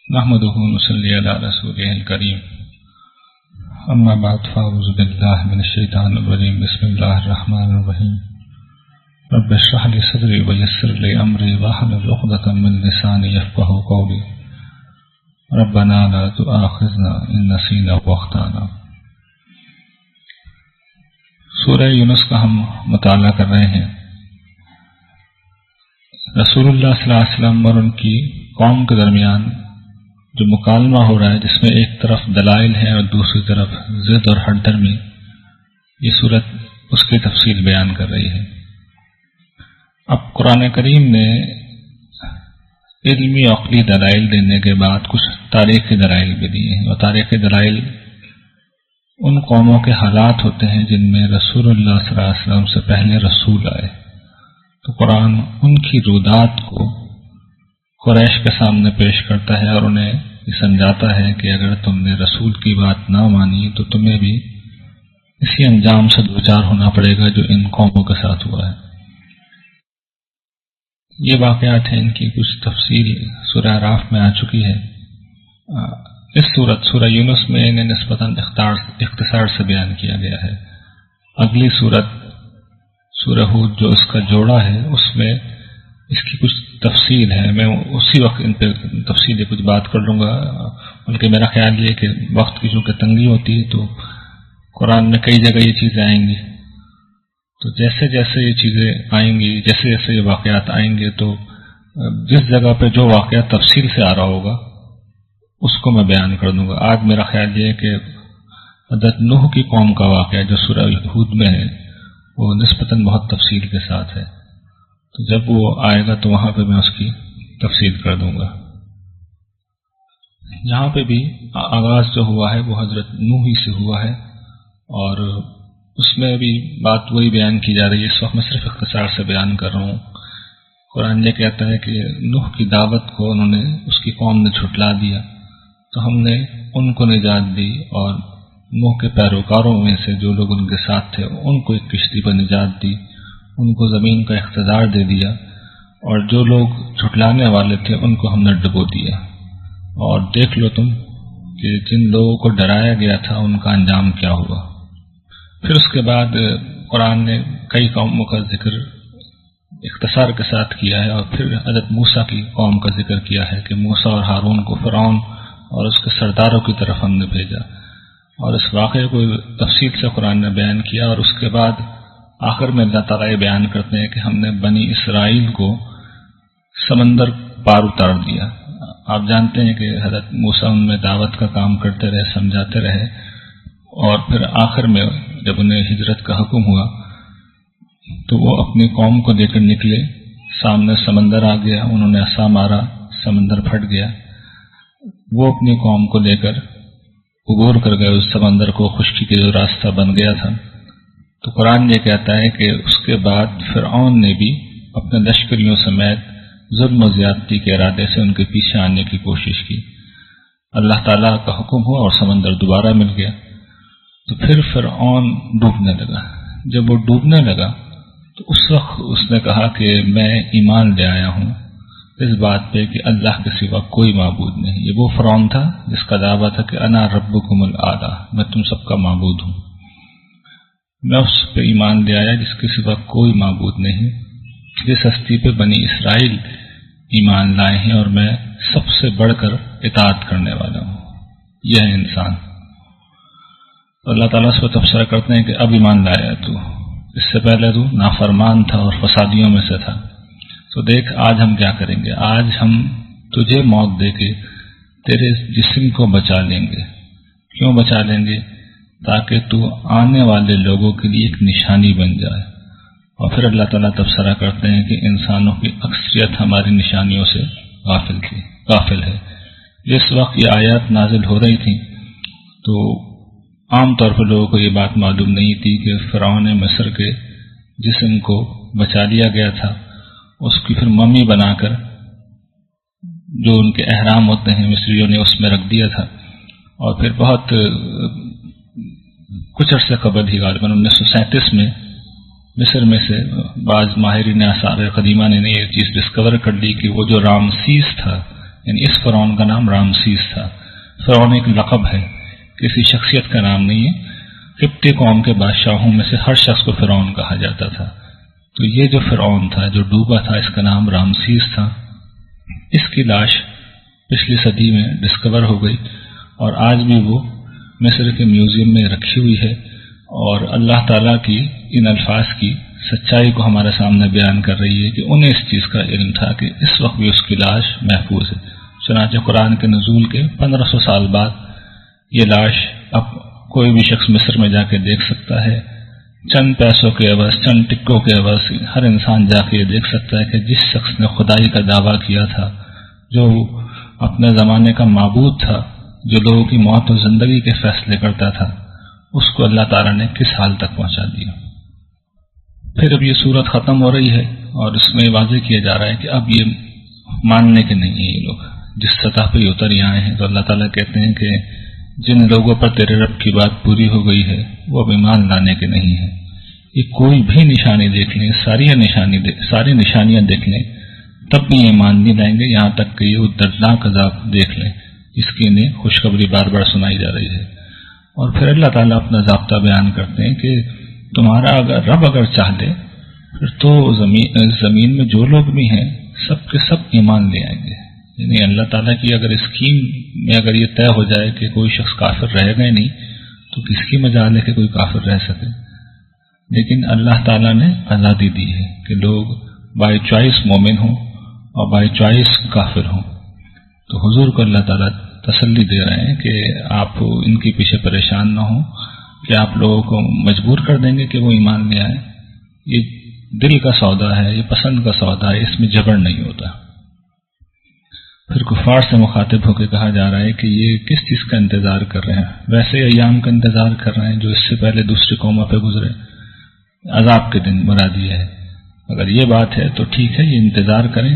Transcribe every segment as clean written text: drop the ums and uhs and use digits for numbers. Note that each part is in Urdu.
نحمده ونصلي على رسوله الكريم اما بعد فاعوذ بالله من الشيطان الرجيم بسم الله الرحمن الرحيم رب اشرح لي صدري ويسر لي امري واحلل عقدة من لساني يفقهوا قولي ربنا لا تؤاخذنا ان نسينا واخطانا۔ سورہ یونس کا ہم مطالعہ کر رہے ہیں۔ رسول اللہ صلی اللہ علیہ وسلم اور ان کی قوم کے درمیان جو مکالمہ ہو رہا ہے، جس میں ایک طرف دلائل ہے اور دوسری طرف ضد اور ہٹ درمی، یہ صورت اس کی تفصیل بیان کر رہی ہے۔ اب قرآن کریم نے علمی عقلی دلائل دینے کے بعد کچھ تاریخی دلائل بھی دیے ہیں، اور تاریخی دلائل ان قوموں کے حالات ہوتے ہیں جن میں رسول اللہ صلی اللہ علیہ وسلم سے پہلے رسول آئے، تو قرآن ان کی رودات کو قریش کے سامنے پیش کرتا ہے اور انہیں یہ سمجھاتا ہے کہ اگر تم نے رسول کی بات نہ مانی تو تمہیں بھی اسی انجام سے دوچار ہونا پڑے گا جو ان قوموں کے ساتھ ہوا ہے۔ یہ واقعات ہیں، ان کی کچھ تفصیل سورہ اعراف میں آ چکی ہے۔ اس سورہ یونس میں انہیں نسبتاً اختصار سے بیان کیا گیا ہے۔ اگلی سورہ ہود جو اس کا جوڑا ہے، اس میں اس کی کچھ تفصیل ہے۔ میں اسی وقت ان پہ تفصیل کچھ بات کر لوں گا، بلکہ میرا خیال یہ کہ وقت کی چونکہ تنگی ہوتی ہے تو قرآن میں کئی جگہ یہ چیزیں آئیں گی، تو جیسے جیسے یہ چیزیں آئیں گی، جیسے جیسے یہ واقعات آئیں گے، تو جس جگہ پہ جو واقعات تفصیل سے آ رہا ہوگا اس کو میں بیان کر دوں گا۔ آج میرا خیال یہ ہے کہ حضرت نوح کی قوم کا واقعہ جو سورہ ہود میں ہے وہ نسبتاً بہت تفصیل کے ساتھ ہے، تو جب وہ آئے گا تو وہاں پہ میں اس کی تفصیل کر دوں گا۔ یہاں پہ بھی آغاز جو ہوا ہے وہ حضرت نوح ہی سے ہوا ہے، اور اس میں بھی بات وہی بیان کی جا رہی ہے۔ اس وقت میں صرف اختصار سے بیان کر رہا ہوں۔ قرآن یہ کہتا ہے کہ نوح کی دعوت کو انہوں نے، اس کی قوم نے جھٹلا دیا، تو ہم نے ان کو نجات دی، اور نوح کے پیروکاروں میں سے جو لوگ ان کے ساتھ تھے ان کو ایک کشتی پر نجات دی، ان کو زمین کا اقتدار دے دیا، اور جو لوگ جھٹلانے والے تھے ان کو ہم نے ڈبو دیا۔ اور دیکھ لو تم کہ جن لوگوں کو ڈرایا گیا تھا ان کا انجام کیا ہوا۔ پھر اس کے بعد قرآن نے کئی قوموں کا ذکر اختصار کے ساتھ کیا ہے، اور پھر حضرت موسیٰ کی قوم کا ذکر کیا ہے کہ موسیٰ اور ہارون کو فرعون اور اس کے سرداروں کی طرف ہم نے بھیجا، اور اس واقعے کو تفصیل سے قرآن نے بیان کیا۔ اور اس کے بعد آخر میں اللہ تعالیٰ یہ بیان کرتے ہیں کہ ہم نے بنی اسرائیل کو سمندر پار اتار دیا۔ آپ جانتے ہیں کہ حضرت موسیٰ ان میں دعوت کا کام کرتے رہے، سمجھاتے رہے، اور پھر آخر میں جب انہیں ہجرت کا حکم ہوا تو وہ اپنی قوم کو لے کر نکلے، سامنے سمندر آ گیا، انہوں نے عصا مارا، سمندر پھٹ گیا، وہ اپنی قوم کو لے کر عبور کر گئے اس سمندر کو، خشکی کے جو راستہ بن گیا تھا۔ تو قرآن یہ کہتا ہے کہ اس کے بعد فرعون نے بھی اپنے لشکریوں سمیت ظلم و زیادتی کے ارادے سے ان کے پیچھے آنے کی کوشش کی۔ اللہ تعالیٰ کا حکم ہوا اور سمندر دوبارہ مل گیا، تو پھر فرعون ڈوبنے لگا۔ جب وہ ڈوبنے لگا تو اس وقت اس نے کہا کہ میں ایمان لے آیا ہوں اس بات پہ کہ اللہ کے سوا کوئی معبود نہیں۔ یہ وہ فرعون تھا جس کا دعویٰ تھا کہ انا ربکم الاعلی، میں تم سب کا معبود ہوں۔ میں اس پہ ایمان لے آیا جس کے سوا کوئی معبود نہیں، جس ہستی پہ بنی اسرائیل ایمان لائے ہیں، اور میں سب سے بڑھ کر اطاعت کرنے والا ہوں۔ یہ ہے انسان۔ تو اللہ تعالیٰ اس پہ تبصرہ کرتے ہیں کہ اب ایمان لایا تو، اس سے پہلے تو نافرمان تھا اور فسادیوں میں سے تھا۔ تو دیکھ آج ہم کیا کریں گے، آج ہم تجھے موت دے کے تیرے جسم کو بچا لیں گے۔ کیوں بچا لیں گے؟ تاکہ تو آنے والے لوگوں کے لیے ایک نشانی بن جائے۔ اور پھر اللہ تعالیٰ تبصرہ کرتے ہیں کہ انسانوں کی اکثریت ہماری نشانیوں سے غافل ہے۔ جس وقت یہ آیات نازل ہو رہی تھیں تو عام طور پر لوگوں کو یہ بات معلوم نہیں تھی کہ فرعون مصر کے جسم کو بچا لیا گیا تھا، اس کی پھر ممی بنا کر جو ان کے احرام ہوتے ہیں مصریوں نے اس میں رکھ دیا تھا، اور پھر بہت کچھ عرصے قبل ہی غالباً 1937 میں مصر میں سے بعض ماہرین آثار قدیمہ نے یہ چیز ڈسکور کر لی کہ وہ جو رامسیس تھا یعنی اس فرعون کا نام رامسیس تھا۔ فرعون ایک لقب ہے، کسی شخصیت کا نام نہیں ہے۔ قبطی قوم کے بادشاہوں میں سے ہر شخص کو فرعون کہا جاتا تھا۔ تو یہ جو فرعون تھا جو ڈوبا تھا، اس کا نام رامسیس تھا۔ اس کی لاش پچھلی صدی میں ڈسکور ہو گئی اور آج بھی وہ مصر کے میوزیم میں رکھی ہوئی ہے، اور اللہ تعالیٰ کی ان الفاظ کی سچائی کو ہمارے سامنے بیان کر رہی ہے کہ انہیں اس چیز کا علم تھا کہ اس وقت بھی اس کی لاش محفوظ ہے۔ چنانچہ قرآن کے نزول کے 1500 سال بعد یہ لاش اب کوئی بھی شخص مصر میں جا کے دیکھ سکتا ہے۔ چند پیسوں کے عوض، چند ٹکوں کے عوض ہر انسان جا کے یہ دیکھ سکتا ہے کہ جس شخص نے خدائی کا دعویٰ کیا تھا، جو اپنے زمانے کا معبود تھا، جو لوگوں کی موت و زندگی کے فیصلے کرتا تھا، اس کو اللہ تعالیٰ نے کس حال تک پہنچا دیا۔ پھر اب یہ صورت ختم ہو رہی ہے اور اس میں واضح کیا جا رہا ہے کہ اب یہ ماننے کے نہیں ہیں، یہ لوگ جس سطح پہ اتر یہ آئے ہیں۔ تو اللہ تعالیٰ کہتے ہیں کہ جن لوگوں پر تیرے رب کی بات پوری ہو گئی ہے وہ اب ایمان لانے کے نہیں ہیں۔ یہ کوئی بھی نشانی دیکھ لیں، ساری نشانیاں دیکھ لیں، تب بھی ایمان نہیں لائیں گے، یہاں تک کہ یہ دردناک عذاب دیکھ لیں۔ اس کی انہیں خوشخبری بار بار سنائی جا رہی ہے۔ اور پھر اللہ تعالیٰ اپنا ضابطہ بیان کرتے ہیں کہ تمہارا رب اگر چاہ دے پھر تو زمین میں جو لوگ بھی ہیں سب کے سب ایمان لے آئیں گے۔ یعنی اللہ تعالیٰ کی اگر اسکیم میں اگر یہ طے ہو جائے کہ کوئی شخص کافر رہے گا نہیں، تو کس کی مجال ہے کہ کوئی کافر رہ سکے؟ لیکن اللہ تعالیٰ نے آزادی دی ہے کہ لوگ بائی چوائس مومن ہوں اور بائی چوائس کافر ہوں۔ تو حضور کو اللہ تعالیٰ تسلی دے رہے ہیں کہ آپ ان کے پیچھے پریشان نہ ہوں کہ آپ لوگوں کو مجبور کر دیں گے کہ وہ ایمان لے آئیں۔ یہ دل کا سودا ہے، یہ پسند کا سودا ہے، اس میں جبر نہیں ہوتا۔ پھر کفار سے مخاطب ہو کے کہا جا رہا ہے کہ یہ کس چیز کا انتظار کر رہے ہیں؟ ویسے ایام کا انتظار کر رہے ہیں جو اس سے پہلے دوسری قوموں پہ گزرے، عذاب کے دن مراد یہ ہے۔ اگر یہ بات ہے تو ٹھیک ہے، یہ انتظار کریں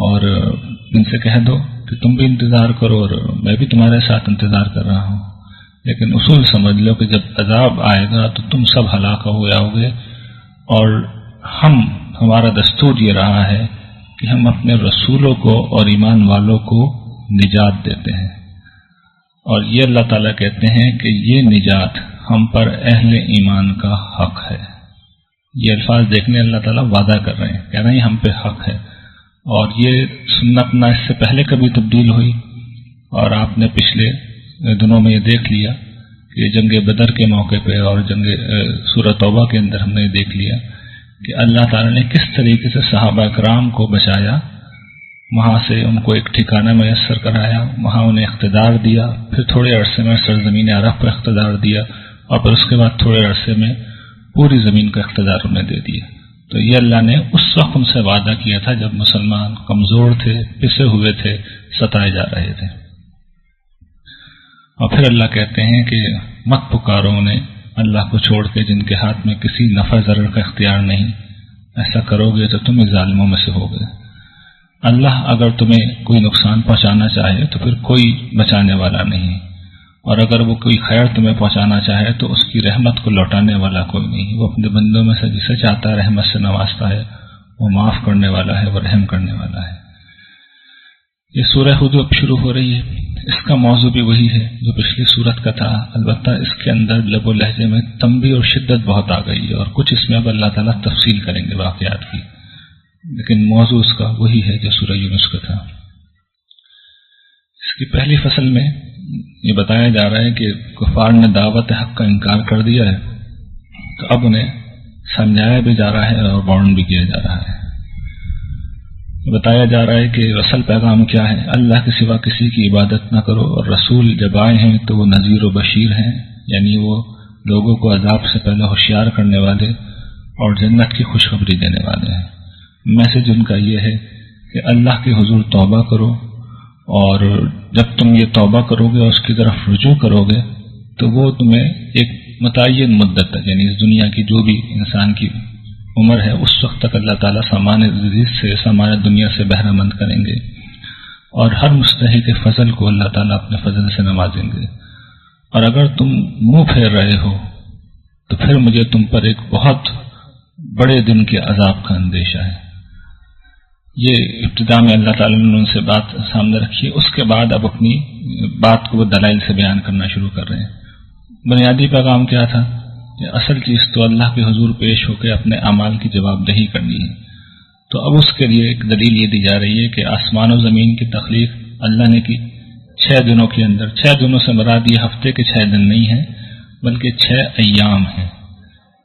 اور ان سے کہہ دو کہ تم بھی انتظار کرو اور میں بھی تمہارے ساتھ انتظار کر رہا ہوں، لیکن اصول سمجھ لو کہ جب عذاب آئے گا تو تم سب ہلاک ہو جاؤ گے، اور ہمارا دستور یہ رہا ہے کہ ہم اپنے رسولوں کو اور ایمان والوں کو نجات دیتے ہیں، اور یہ اللہ تعالیٰ کہتے ہیں کہ یہ نجات ہم پر اہل ایمان کا حق ہے۔ یہ الفاظ دیکھنے اللہ تعالیٰ وعدہ کر رہے ہیں، کہہ رہے ہیں ہم پہ حق ہے، اور یہ سنت نہ اس سے پہلے کبھی تبدیل ہوئی، اور آپ نے پچھلے دنوں میں یہ دیکھ لیا کہ جنگ بدر کے موقع پہ اور جنگ سورہ توبہ کے اندر ہم نے دیکھ لیا کہ اللہ تعالیٰ نے کس طریقے سے صحابہ کرام کو بچایا، وہاں سے ان کو ایک ٹھکانہ میسر کرایا، وہاں انہیں اقتدار دیا، پھر تھوڑے عرصے میں سرزمین عرب پر اقتدار دیا، اور پھر اس کے بعد تھوڑے عرصے میں پوری زمین کا اقتدار انہیں دے دیا۔ تو یہ اللہ نے اس وقت ان سے وعدہ کیا تھا جب مسلمان کمزور تھے، پسے ہوئے تھے، ستائے جا رہے تھے۔ اور پھر اللہ کہتے ہیں کہ مت پکارو انہیں اللہ کو چھوڑ کے جن کے ہاتھ میں کسی نفع ضرر کا اختیار نہیں، ایسا کرو گے تو تم ظالموں میں سے ہوگے۔ اللہ اگر تمہیں کوئی نقصان پہنچانا چاہے تو پھر کوئی بچانے والا نہیں، اور اگر وہ کوئی خیر تمہیں پہنچانا چاہے تو اس کی رحمت کو لوٹانے والا کوئی نہیں۔ وہ اپنے بندوں میں سے جسے چاہتا ہے رحمت سے نوازتا ہے، وہ معاف کرنے والا ہے، وہ رحم کرنے والا ہے۔ یہ سورہ ہود اب شروع ہو رہی ہے، اس کا موضوع بھی وہی ہے جو پچھلی سورت کا تھا، البتہ اس کے اندر لب و لہجے میں تنبیہ اور شدت بہت آ گئی ہے، اور کچھ اس میں اب اللہ تعالیٰ تفصیل کریں گے واقعات کی، لیکن موضوع اس کا وہی ہے جو سورہ یونس کا تھا۔ اس کی پہلی فصل میں یہ بتایا جا رہا ہے کہ کفار نے دعوت حق کا انکار کر دیا ہے، تو اب انہیں سمجھایا بھی جا رہا ہے اور وارن بھی کیا جا رہا ہے۔ بتایا جا رہا ہے کہ اصل پیغام کیا ہے، اللہ کے سوا کسی کی عبادت نہ کرو، اور رسول جب آئے ہیں تو وہ نذیر و بشیر ہیں، یعنی وہ لوگوں کو عذاب سے پہلے ہوشیار کرنے والے اور جنت کی خوشخبری دینے والے ہیں۔ میسج ان کا یہ ہے کہ اللہ کے حضور توبہ کرو، اور جب تم یہ توبہ کرو گے اور اس کی طرف رجوع کرو گے تو وہ تمہیں ایک متعین مدت تک، یعنی اس دنیا کی جو بھی انسان کی عمر ہے اس وقت تک اللہ تعالیٰ سامان عزیز سے، سامان دنیا سے بہرہ مند کریں گے، اور ہر مستحق فضل کو اللہ تعالیٰ اپنے فضل سے نوازیں گے۔ اور اگر تم منہ پھیر رہے ہو تو پھر مجھے تم پر ایک بہت بڑے دن کے عذاب کا اندیشہ ہے۔ یہ ابتدا میں اللہ تعالیٰ نے ان سے بات سامنے رکھی ہے، اس کے بعد اب اپنی بات کو وہ دلائل سے بیان کرنا شروع کر رہے ہیں۔ بنیادی پیغام کیا تھا کہ اصل چیز تو اللہ کے حضور پیش ہو کے اپنے اعمال کی جواب دہی کرنی ہے، تو اب اس کے لیے ایک دلیل یہ دی جا رہی ہے کہ آسمان و زمین کی تخلیق اللہ نے کی 6 دنوں کے اندر۔ 6 دنوں سے مراد یہ ہفتے کے 6 دن نہیں ہیں بلکہ 6 ایام ہیں۔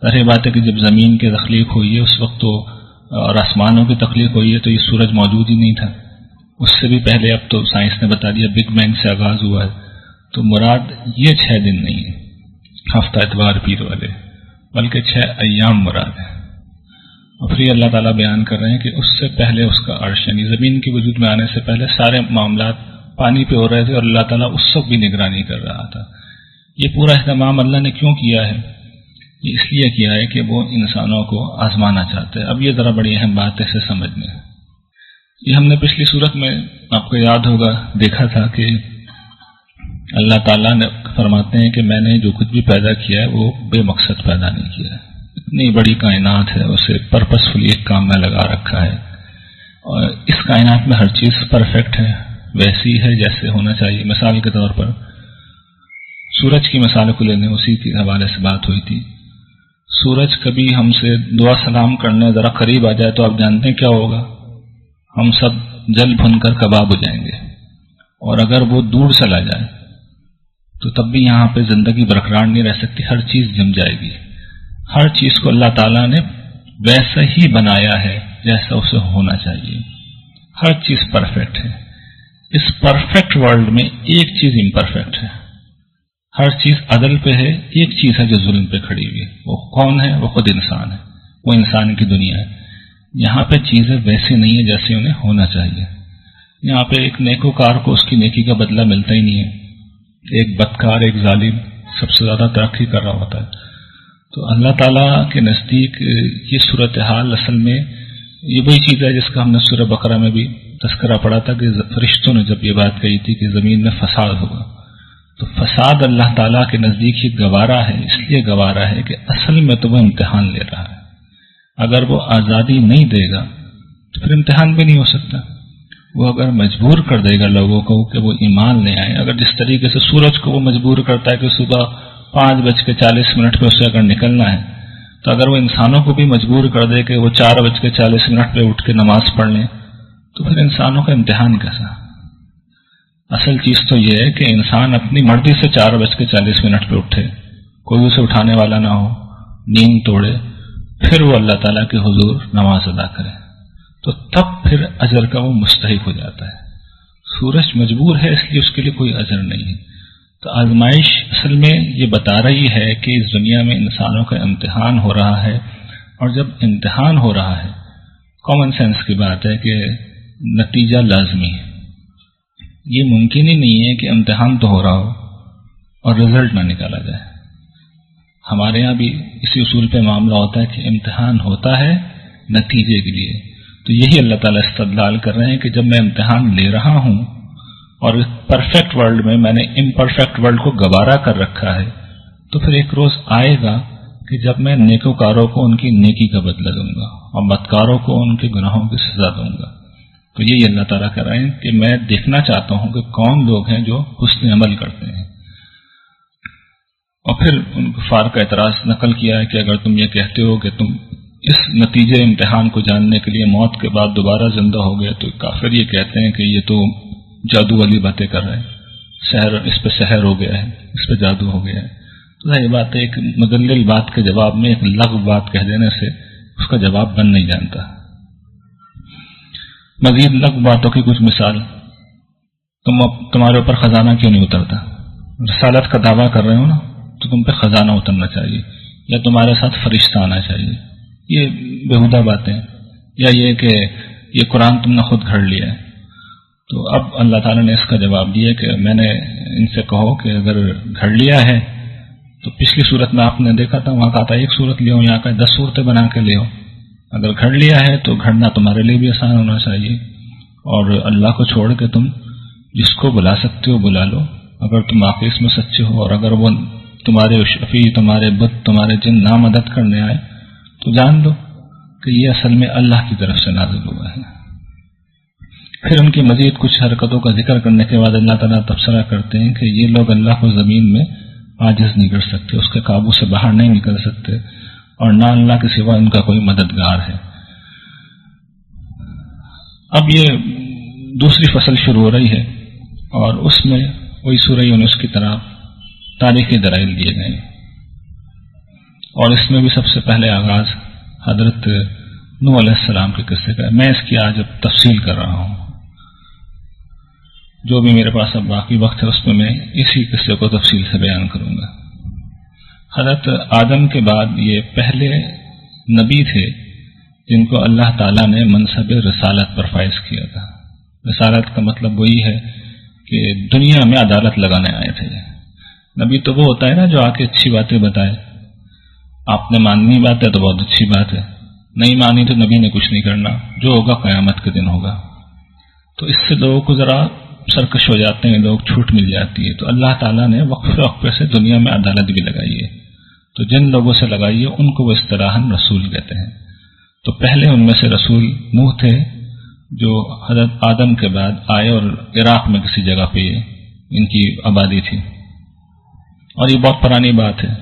ظاہر بات ہے کہ جب زمین کی تخلیق ہوئی ہے اس وقت تو اور آسمانوں کی تخلیق ہوئی ہے تو یہ سورج موجود ہی نہیں تھا، اس سے بھی پہلے اب تو سائنس نے بتا دیا بگ بینگ سے آغاز ہوا ہے، تو مراد یہ 6 دن نہیں ہے ہفتہ اتوار پیر والے، بلکہ 6 ایام مراد ہے۔ اور پھر اللہ تعالیٰ بیان کر رہے ہیں کہ اس سے پہلے اس کا عرش یعنی زمین کے وجود میں آنے سے پہلے سارے معاملات پانی پہ ہو رہے تھے اور اللہ تعالیٰ اس وقت بھی نگرانی کر رہا تھا۔ یہ پورا اہتمام اللہ نے کیوں کیا ہے؟ یہ اس لیے کیا ہے کہ وہ انسانوں کو آزمانا چاہتے ہیں۔ اب یہ ذرا بڑی اہم بات ہے اسے سمجھنے۔ یہ ہم نے پچھلی صورت میں آپ کو یاد ہوگا دیکھا تھا کہ اللہ تعالیٰ نے فرماتے ہیں کہ میں نے جو کچھ بھی پیدا کیا ہے وہ بے مقصد پیدا نہیں کیا ہے، اتنی بڑی کائنات ہے، اسے پرپسفلی ایک کام میں لگا رکھا ہے، اور اس کائنات میں ہر چیز پرفیکٹ ہے، ویسی ہے جیسے ہونا چاہیے۔ مثال کے طور پر سورج کی مثال کو لینے، اسی کے حوالے سے بات ہوئی تھی۔ سورج کبھی ہم سے دعا سلام کرنے ذرا قریب آ جائے تو آپ جانتے ہیں کیا ہوگا؟ ہم سب جل بھن کر کباب ہو جائیں گے، اور اگر وہ دور چلا جائے تو تب بھی یہاں پہ زندگی برقرار نہیں رہ سکتی، ہر چیز جم جائے گی۔ ہر چیز کو اللہ تعالیٰ نے ویسا ہی بنایا ہے جیسا اسے ہونا چاہیے، ہر چیز پرفیکٹ ہے۔ اس پرفیکٹ ورلڈ میں ایک چیز امپرفیکٹ ہے، ہر چیز عدل پہ ہے، ایک چیز ہے جو ظلم پہ کھڑی ہوئی ہے، وہ کون ہے؟ وہ خود انسان ہے، وہ انسان کی دنیا ہے۔ یہاں پہ چیزیں ویسے نہیں ہیں جیسے انہیں ہونا چاہیے۔ یہاں پہ ایک نیکوکار کو اس کی نیکی کا بدلہ ملتا ہی نہیں ہے، ایک بدکار، ایک ظالم سب سے زیادہ ترقی کر رہا ہوتا ہے۔ تو اللہ تعالیٰ کے نزدیک یہ صورتحال اصل میں یہ وہی چیز ہے جس کا ہم نے سورہ بقرہ میں بھی تذکرہ پڑھا تھا کہ فرشتوں نے جب یہ بات کہی تھی کہ زمین میں فساد ہوگا، تو فساد اللہ تعالیٰ کے نزدیک ہی گوارا ہے، اس لیے گوارا ہے کہ اصل میں تو وہ امتحان لے رہا ہے۔ اگر وہ آزادی نہیں دے گا تو پھر امتحان بھی نہیں ہو سکتا۔ وہ اگر مجبور کر دے گا لوگوں کو کہ وہ ایمان لے آئیں، اگر جس طریقے سے سورج کو وہ مجبور کرتا ہے کہ صبح 5:40 پہ اسے اگر نکلنا ہے، تو اگر وہ انسانوں کو بھی مجبور کر دے کہ وہ 4:40 پہ اٹھ کے نماز پڑھ لیں، تو پھر انسانوں کا امتحان کیسا؟ اصل چیز تو یہ ہے کہ انسان اپنی مرضی سے 4:40 پہ اٹھے، کوئی اسے اٹھانے والا نہ ہو، نیند توڑے، پھر وہ اللہ تعالیٰ کے حضور نماز ادا کرے، تو تب پھر اجر کا وہ مستحق ہو جاتا ہے۔ سورج مجبور ہے اس لیے اس کے لیے کوئی اجر نہیں ہے۔ تو آزمائش اصل میں یہ بتا رہی ہے کہ اس دنیا میں انسانوں کا امتحان ہو رہا ہے، اور جب امتحان ہو رہا ہے کامن سینس کی بات ہے کہ نتیجہ لازمی ہے۔ یہ ممکن ہی نہیں ہے کہ امتحان تو ہو رہا ہو اور رزلٹ نہ نکالا جائے۔ ہمارے ہاں بھی اسی اصول پہ معاملہ ہوتا ہے کہ امتحان ہوتا ہے نتیجے کے لیے۔ تو یہی اللہ تعالیٰ استدلال کر رہے ہیں کہ جب میں امتحان لے رہا ہوں اور اس پرفیکٹ ورلڈ میں میں نے امپرفیکٹ ورلڈ کو گوارا کر رکھا ہے، تو پھر ایک روز آئے گا کہ جب میں نیکوکاروں کو ان کی نیکی کا بدلہ دوں گا اور بدکاروں کو ان کے گناہوں کی سزا دوں گا۔ تو یہی اللہ تعالیٰ کر رہے ہیں کہ میں دیکھنا چاہتا ہوں کہ کون لوگ ہیں جو حسن عمل کرتے ہیں۔ اور پھر ان کفار کا اعتراض نقل کیا ہے کہ اگر تم یہ کہتے ہو کہ تم اس نتیجے امتحان کو جاننے کے لیے موت کے بعد دوبارہ زندہ ہو گئے، تو کافر یہ کہتے ہیں کہ یہ تو جادو والی باتیں کر رہے ہیں، سحر، اس پہ سحر ہو گیا ہے، اس پہ جادو ہو گیا ہے۔ تو یہ بات ہے، ایک مدلل بات کے جواب میں ایک لغو بات کہہ دینے سے اس کا جواب بن نہیں جانتا۔ مزید لغو باتوں کی کچھ مثال، تمہارے اوپر خزانہ کیوں نہیں اترتا؟ رسالت کا دعویٰ کر رہے ہو نا، تو تم پہ خزانہ اترنا چاہیے، یا تمہارے ساتھ فرشتہ آنا چاہیے۔ یہ بےہودہ باتیں، یا یہ کہ یہ قرآن تم نے خود گھڑ لیا ہے۔ تو اب اللہ تعالیٰ نے اس کا جواب دیا کہ میں نے ان سے کہو کہ اگر گھڑ لیا ہے تو پچھلی صورت میں آپ نے دیکھا تھا وہاں کہا تھا 1 صورت لے ہو، یہاں کا 10 صورتیں بنا کے لے ہو۔ اگر گھڑ لیا ہے تو گھڑنا تمہارے لیے بھی آسان ہونا چاہیے، اور اللہ کو چھوڑ کے تم جس کو بلا سکتے ہو بلا لو، اگر تم واقعی اس میں سچے ہو، اور اگر وہ تمہارے شفیع، تمہارے بت، تمہارے جن نہ مدد کرنے آئے تو جان لو کہ یہ اصل میں اللہ کی طرف سے نازل ہوا ہے۔ پھر ان کی مزید کچھ حرکتوں کا ذکر کرنے کے بعد اللہ تعالیٰ تبصرہ کرتے ہیں کہ یہ لوگ اللہ کو زمین میں عاجز نہیں کر سکتے، اس کے قابو سے باہر نہیں نکل سکتے، اور نہ اللہ کے سوا ان کا کوئی مددگار ہے۔ اب یہ دوسری فصل شروع ہو رہی ہے اور اس میں وہی سورہ یونس کی طرح تاریخی دلائل دیے گئے ہیں، اور اس میں بھی سب سے پہلے آغاز حضرت نوح علیہ السلام کے قصے کا ہے۔ میں اس کی آج اب تفصیل کر رہا ہوں، جو بھی میرے پاس اب باقی وقت ہے اس میں اسی قصے کو تفصیل سے بیان کروں گا۔ حضرت آدم کے بعد یہ پہلے نبی تھے جن کو اللہ تعالیٰ نے منصب رسالت پر فائز کیا تھا۔ رسالت کا مطلب وہی ہے کہ دنیا میں عدالت لگانے آئے تھے۔ نبی تو وہ ہوتا ہے نا جو آ کے اچھی باتیں بتائے، آپ نے ماننی بات ہے تو بہت اچھی بات ہے، نہیں مانی تو نبی نے کچھ نہیں کرنا، جو ہوگا قیامت کے دن ہوگا۔ تو اس سے لوگوں کو ذرا سرکش ہو جاتے ہیں، لوگ چھوٹ مل جاتی ہے۔ تو اللہ تعالیٰ نے وقفے وقفے سے دنیا میں عدالت بھی لگائی ہے، تو جن لوگوں سے لگائی ہے ان کو وہ اصطلاحاً رسول کہتے ہیں۔ تو پہلے ان میں سے رسول نوح تھے جو حضرت آدم کے بعد آئے، اور عراق میں کسی جگہ پہ ان کی آبادی تھی، اور یہ بہت پرانی بات ہے،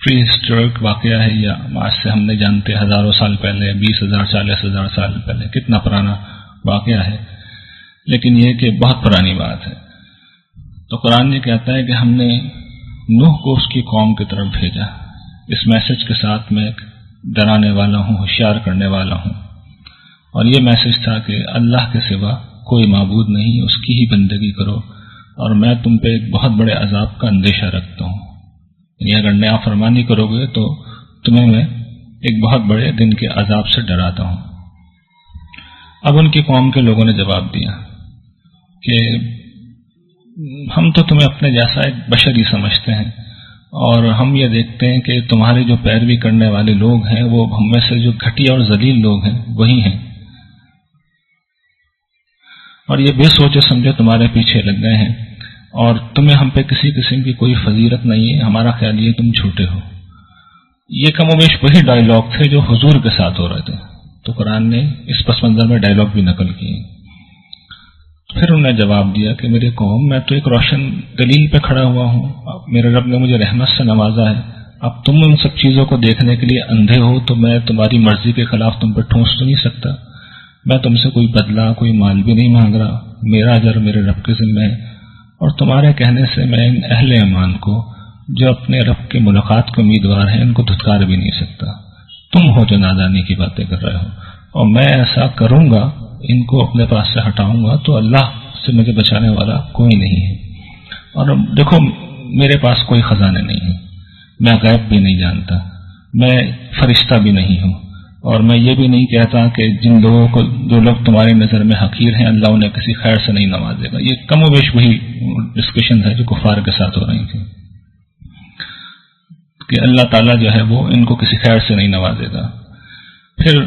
پری ہسٹورک واقعہ ہے، یا آج سے ہم نہیں جانتے ہزاروں سال پہلے، 20,000 40,000 سال پہلے کتنا پرانا واقعہ ہے، لیکن یہ کہ بہت پرانی بات ہے۔ تو قرآن یہ کہتا ہے کہ ہم نے نوح کو اس کی قوم کی طرف بھیجا، اس میسج کے ساتھ میں ڈرانے والا ہوں، ہوشیار کرنے والا ہوں، اور یہ میسج تھا کہ اللہ کے سوا کوئی معبود نہیں، اس کی ہی بندگی کرو، اور میں تم پہ ایک بہت بڑے عذاب کا اندیشہ رکھتا ہوں، یعنی اگر نافرمانی کرو گے تو تمہیں میں ایک بہت بڑے دن کے عذاب سے ڈراتا ہوں۔ اب ان کی قوم کے لوگوں نے جواب دیا کہ ہم تو تمہیں اپنے جیسا ایک بشر ہی سمجھتے ہیں، اور ہم یہ دیکھتے ہیں کہ تمہاری جو پیروی کرنے والے لوگ ہیں وہ ہم میں سے جو گھٹیا اور ذلیل لوگ ہیں وہی ہیں، اور یہ بے سوچے سمجھے تمہارے پیچھے لگ گئے ہیں، اور تمہیں ہم پہ کسی قسم کی کوئی فضیلت نہیں ہے، ہمارا خیال یہ تم جھوٹے ہو۔ یہ کم و بیش وہی ڈائیلاگ تھے جو حضور کے ساتھ ہو رہے تھے، تو قرآن نے اس پس منظر میں ڈائیلاگ بھی نقل کیے۔ پھر انہوں نے جواب دیا کہ میرے قوم، میں تو ایک روشن دلیل پہ کھڑا ہوا ہوں، میرے رب نے مجھے رحمت سے نوازا ہے، اب تم ان سب چیزوں کو دیکھنے کے لیے اندھے ہو، تو میں تمہاری مرضی کے خلاف تم پہ ٹھونس تو نہیں سکتا، میں تم سے کوئی بدلہ کوئی مال بھی نہیں مانگ رہا، میرا اجر میرے رب کے ذمہ ہے، اور تمہارے کہنے سے میں ان اہل ایمان کو جو اپنے رب کے ملاقات کے امیدوار ہیں ان کو دھتکار بھی نہیں سکتا، تم ہو جو نادانی کی باتیں کر رہے ہو، اور میں ایسا کروں گا، ان کو اپنے پاس سے ہٹاؤں گا تو اللہ سے مجھے بچانے والا کوئی نہیں ہے۔ اور دیکھو میرے پاس کوئی خزانے نہیں ہیں، میں غیب بھی نہیں جانتا، میں فرشتہ بھی نہیں ہوں، اور میں یہ بھی نہیں کہتا کہ جن لوگوں کو جو لوگ تمہاری نظر میں حقیر ہیں اللہ انہیں کسی خیر سے نہیں نوازے گا۔ یہ کم و بیش وہی ڈسکشن ہے جو کفار کے ساتھ ہو رہی تھی کہ اللہ تعالیٰ جو ہے وہ ان کو کسی خیر سے نہیں نوازے گا۔ پھر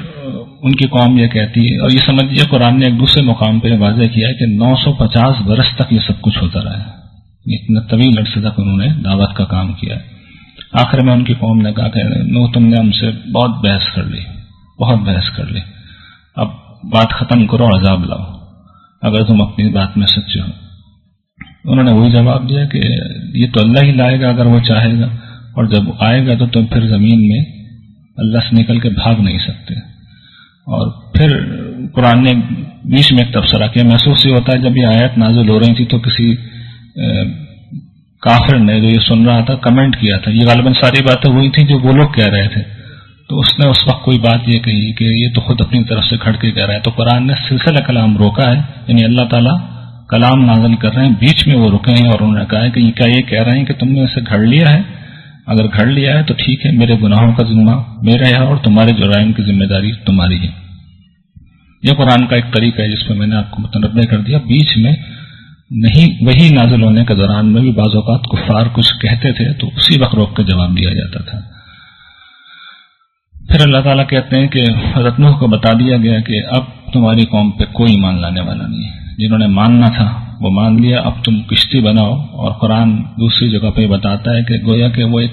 ان کی قوم یہ کہتی ہے، اور یہ سمجھیے قرآن نے ایک دوسرے مقام پہ واضح کیا ہے کہ 950 برس تک یہ سب کچھ ہوتا رہا ہے، اتنا طویل عرصے تک انہوں نے دعوت کا کام کیا ہے۔ آخر میں ان کی قوم نے کہا کہ نوح تم نے ہم سے بہت بحث کر لی، بہت بحث کر لی، اب بات ختم کرو، عذاب لاؤ اگر تم اپنی بات میں سچے ہو۔ انہوں نے وہی جواب دیا کہ یہ تو اللہ ہی لائے گا اگر وہ چاہے گا، اور جب آئے گا تو تم پھر زمین میں اللہ سے نکل کے بھاگ نہیں سکتے۔ اور پھر قرآن نے بیچ میں ایک تبصرہ کیا، محسوس یہ ہوتا ہے جب یہ آیت نازل ہو رہی تھی تو کسی کافر نے جو یہ سن رہا تھا کمنٹ کیا تھا، یہ غالباً ساری باتیں ہوئی تھیں جو وہ لوگ کہہ رہے تھے، تو اس نے اس وقت کوئی بات یہ کہی کہ یہ تو خود اپنی طرف سے کھڑ کے کہہ رہا ہے، تو قرآن نے سلسلہ کلام روکا ہے، یعنی اللہ تعالیٰ کلام نازل کر رہے ہیں، بیچ میں وہ رکے ہیں اور انہوں نے کہا ہے کہ کیا یہ کہہ رہے ہیں کہ تم نے اسے گھڑ لیا ہے؟ اگر گھڑ لیا ہے تو ٹھیک ہے، میرے گناہوں کا ذمہ میرا ہے اور تمہارے جرائم کی ذمہ داری تمہاری ہے۔ یہ قرآن کا ایک طریقہ ہے جس پہ میں نے آپ کو متنبع کر دیا، بیچ میں نہیں، وہی نازل ہونے کے دوران میں بھی بعض اوقات کفار کچھ کہتے تھے تو اسی وقت روک کے جواب دیا جاتا تھا۔ پھر اللہ تعالیٰ کہتے ہیں کہ حضرت نوح کو بتا دیا گیا کہ اب تمہاری قوم پہ کوئی ایمان لانے والا نہیں ہے، جنہوں نے ماننا تھا وہ مان لیا، اب تم کشتی بناؤ۔ اور قرآن دوسری جگہ پہ بتاتا ہے کہ گویا کہ وہ ایک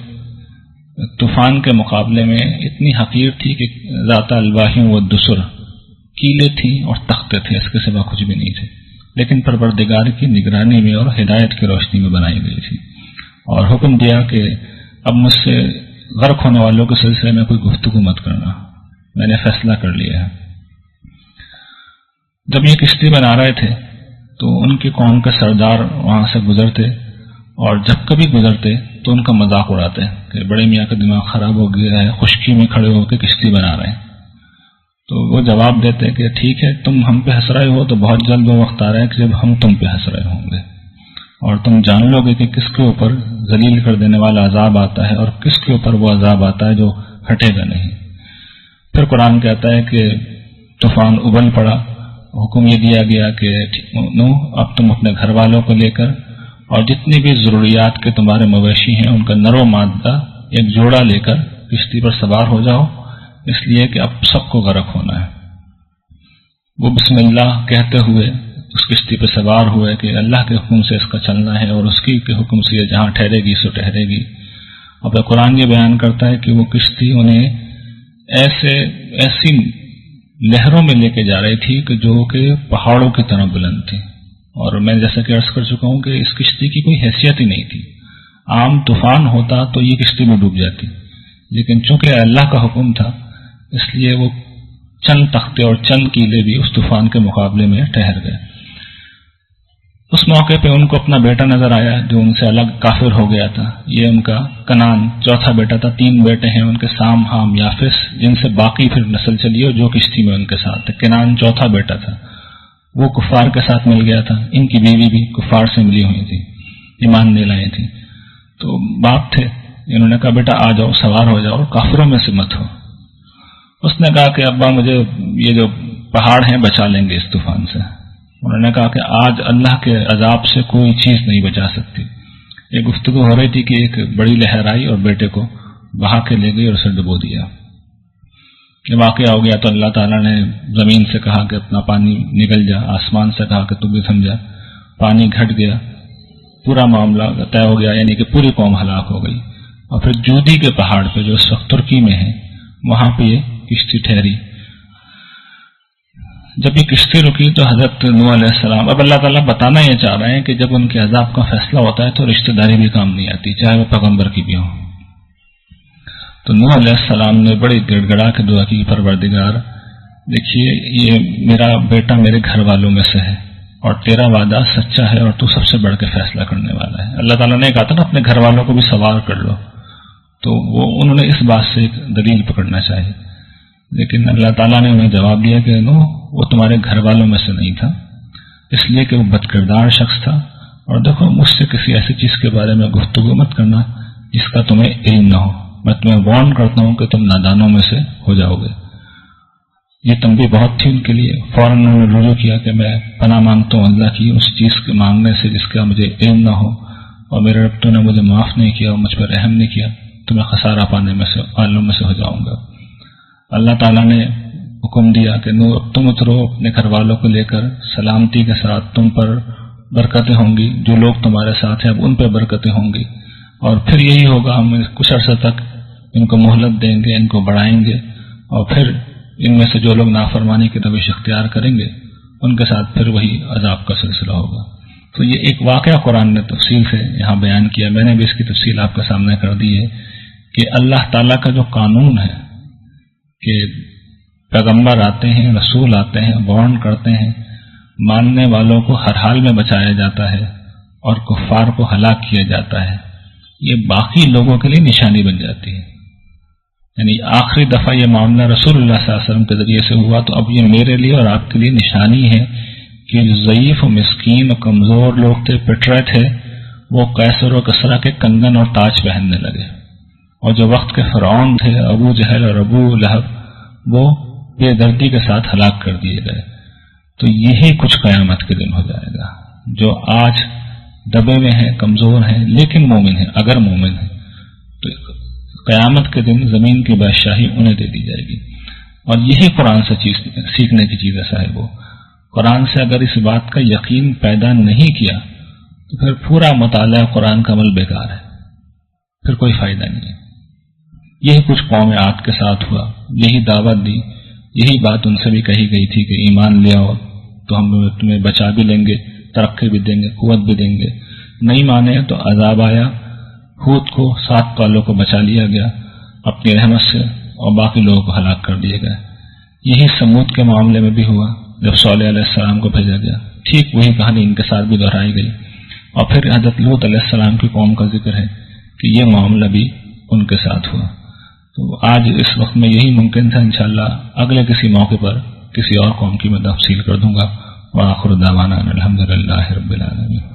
طوفان کے مقابلے میں اتنی حقیر تھی کہ ذات الواح و دسر، کیلیں تھیں اور تختے تھے، اس کے سوا کچھ بھی نہیں تھے، لیکن پروردگار کی نگرانی میں اور ہدایت کی روشنی میں بنائی گئی تھی، اور حکم دیا کہ اب مجھ سے غرق ہونے والوں کے سلسلے میں کوئی گفتگو مت کرنا، میں نے فیصلہ کر لیا ہے۔ جب یہ کشتی بنا رہے تھے تو ان کی قوم کے سردار وہاں سے گزرتے، اور جب کبھی گزرتے تو ان کا مذاق اڑاتے کہ بڑے میاں کا دماغ خراب ہو گیا ہے، خشکی میں کھڑے ہو کے کشتی بنا رہے ہیں۔ تو وہ جواب دیتے کہ ٹھیک ہے، تم ہم پہ ہنس رہے ہو تو بہت جلد وہ وقت آ رہا ہے کہ جب ہم تم پہ ہنس رہے ہوں گے، اور تم جان لو گے کہ کس کے اوپر ذلیل کر دینے والا عذاب آتا ہے اور کس کے اوپر وہ عذاب آتا ہے جو ہٹے گا نہیں۔ پھر قرآن کہتا ہے کہ طوفان ابل پڑا، حکم یہ دیا گیا کہ نوح اب تم اپنے گھر والوں کو لے کر اور جتنی بھی ضروریات کے تمہارے مویشی ہیں ان کا نر و مادہ ایک جوڑا لے کر کشتی پر سوار ہو جاؤ، اس لیے کہ اب سب کو غرق ہونا ہے۔ وہ بسم اللہ کہتے ہوئے اس کشتی پہ سوار ہوئے کہ اللہ کے حکم سے اس کا چلنا ہے اور اس کی کے حکم سے یہ جہاں ٹھہرے گی سو ٹھہرے گی۔ اور قرآن یہ بیان کرتا ہے کہ وہ کشتی انہیں ایسی لہروں میں لے کے جا رہی تھی کہ جو کہ پہاڑوں کی طرح بلند تھی، اور میں جیسا کہ عرض کر چکا ہوں کہ اس کشتی کی کوئی حیثیت ہی نہیں تھی۔ عام طوفان ہوتا تو یہ کشتی میں ڈوب جاتی، لیکن چونکہ اللہ کا حکم تھا اس لیے وہ چند تختے اور چند کیلے بھی اس طوفان کے مقابلے میں ٹھہر گئے۔ اس موقع پہ ان کو اپنا بیٹا نظر آیا جو ان سے الگ کافر ہو گیا تھا، یہ ان کا کنان چوتھا بیٹا تھا۔ 3 بیٹے ہیں ان کے، سام، حام، یافس، جن سے باقی پھر نسل چلی اور جو کشتی میں ان کے ساتھ تھے۔ کنان چوتھا بیٹا تھا، وہ کفار کے ساتھ مل گیا تھا، ان کی بیوی بھی کفار سے ملی ہوئی تھی، ایمان نہیں لائی تھی۔ تو باپ تھے، انہوں نے کہا بیٹا آ جاؤ، سوار ہو جاؤ، کافروں میں سے مت ہو۔ اس نے کہا کہ ابا مجھے یہ جو پہاڑ ہیں بچا لیں گے اس طوفان سے۔ انہوں نے کہا کہ آج اللہ کے عذاب سے کوئی چیز نہیں بچا سکتی۔ یہ گفتگو ہو رہی تھی کہ ایک بڑی لہر آئی اور بیٹے کو بہا کے لے گئی اور اسے ڈبو دیا۔ یہ واقعہ ہو گیا تو اللہ تعالیٰ نے زمین سے کہا کہ اپنا پانی نگل جا، آسمان سے کہا کہ تو بھی سمجھا، پانی گھٹ گیا، پورا معاملہ طے ہو گیا، یعنی کہ پوری قوم ہلاک ہو گئی۔ اور پھر جودی کے پہاڑ پہ جو اس وقت ترکی میں ہے وہاں پہ یہ کشتی ٹھہری۔ جب یہ کشتی رکی تو حضرت نوح علیہ السلام، اب اللہ تعالیٰ بتانا یہ چاہ رہے ہیں کہ جب ان کے عذاب کا فیصلہ ہوتا ہے تو رشتہ داری بھی کام نہیں آتی، چاہے وہ پیغمبر کی بھی ہو۔ تو نوح علیہ السلام نے بڑی گڑ گڑا کے دعا کی، پروردگار دیکھیے یہ میرا بیٹا میرے گھر والوں میں سے ہے اور تیرا وعدہ سچا ہے اور تو سب سے بڑھ کے فیصلہ کرنے والا ہے۔ اللہ تعالیٰ نے کہا تھا نا اپنے گھر والوں کو بھی سوار کر لو، تو وہ انہوں نے اس بات سے ایک دلیل پکڑنا چاہیے، لیکن اللہ تعالیٰ نے انہیں جواب دیا کہ نو وہ تمہارے گھر والوں میں سے نہیں تھا، اس لیے کہ وہ بد کردار شخص تھا، اور دیکھو مجھ سے کسی ایسی چیز کے بارے میں گفتگو مت کرنا جس کا تمہیں علم نہ ہو، میں تمہیں وارن کرتا ہوں کہ تم نادانوں میں سے ہو جاؤ گے۔ یہ تنبیہ بہت تھی ان کے لیے، فوراً انہوں نے رجوع کیا کہ میں پناہ مانگتا ہوں اللہ کی اس چیز کے مانگنے سے جس کا مجھے علم نہ ہو، اور میرے رب تو نے مجھے معاف نہیں کیا اور مجھ پر رحم نہیں کیا، تو میں خسارہ پانے میں سے والوں میں سے ہو جاؤں گا۔ اللہ تعالیٰ نے حکم دیا کہ نو تم اترو اپنے گھر والوں کو لے کر، سلامتی کے ساتھ تم پر برکتیں ہوں گی، جو لوگ تمہارے ساتھ ہیں اب ان پہ برکتیں ہوں گی، اور پھر یہی ہوگا ہم کچھ عرصہ تک ان کو مہلت دیں گے، ان کو بڑھائیں گے، اور پھر ان میں سے جو لوگ نافرمانی کی روش اختیار کریں گے ان کے ساتھ پھر وہی عذاب کا سلسلہ ہوگا۔ تو یہ ایک واقعہ قرآن نے تفصیل سے یہاں بیان کیا، میں نے بھی اس کی تفصیل آپ کے سامنے کر دی ہے کہ اللہ تعالیٰ کا جو قانون ہے کہ پیغمبر آتے ہیں، رسول آتے ہیں، وارن کرتے ہیں، ماننے والوں کو ہر حال میں بچایا جاتا ہے اور کفار کو ہلاک کیا جاتا ہے، یہ باقی لوگوں کے لیے نشانی بن جاتی ہے۔ یعنی آخری دفعہ یہ معاملہ رسول اللہ صلی اللہ علیہ وسلم کے ذریعے سے ہوا، تو اب یہ میرے لیے اور آپ کے لیے نشانی ہے کہ جو ضعیف و مسکین و کمزور لوگ تھے، پٹ رہے تھے، وہ قیصر و کسریٰ کے کنگن اور تاج پہننے لگے، اور جو وقت کے فرعون تھے ابو جہل اور ابو لہب وہ بے دردی کے ساتھ ہلاک کر دیے گئے۔ تو یہی کچھ قیامت کے دن ہو جائے گا، جو آج دبے میں ہیں، کمزور ہیں لیکن مومن ہیں، اگر مومن ہیں تو قیامت کے دن زمین کی بادشاہی انہیں دے دی جائے گی۔ اور یہی قرآن سے سیکھنے کی چیز ہے صاحب، وہ قرآن سے اگر اس بات کا یقین پیدا نہیں کیا تو پھر پورا مطالعہ قرآن کا عمل بیکار ہے، پھر کوئی فائدہ نہیں ہے۔ یہی کچھ قوم عاد کے ساتھ ہوا، یہی دعوت دی، یہی بات ان سے بھی کہی گئی تھی کہ ایمان لے آؤ تو ہم تمہیں بچا بھی لیں گے، ترقی بھی دیں گے، قوت بھی دیں گے. نہیں مانے تو عذاب آیا. ہود کو 7 قوموں کو بچا لیا گیا اپنی رحمت سے اور باقی لوگوں کو ہلاک کر دیے گئے. یہی سمود کے معاملے میں بھی ہوا جب صالح علیہ السلام کو بھیجا گیا، ٹھیک وہی کہانی ان کے ساتھ بھی دہرائی گئی. اور پھر حضرت لوط علیہ السلام کی قوم کا ذکر ہے کہ یہ معاملہ بھی ان کے ساتھ ہوا. تو آج اس وقت میں یہی ممکن تھا، انشاءاللہ اگلے کسی موقع پر کسی اور قوم کی میں تفصیل کر دوں گا. وآخر دعوانا الحمدللہ رب العالمین.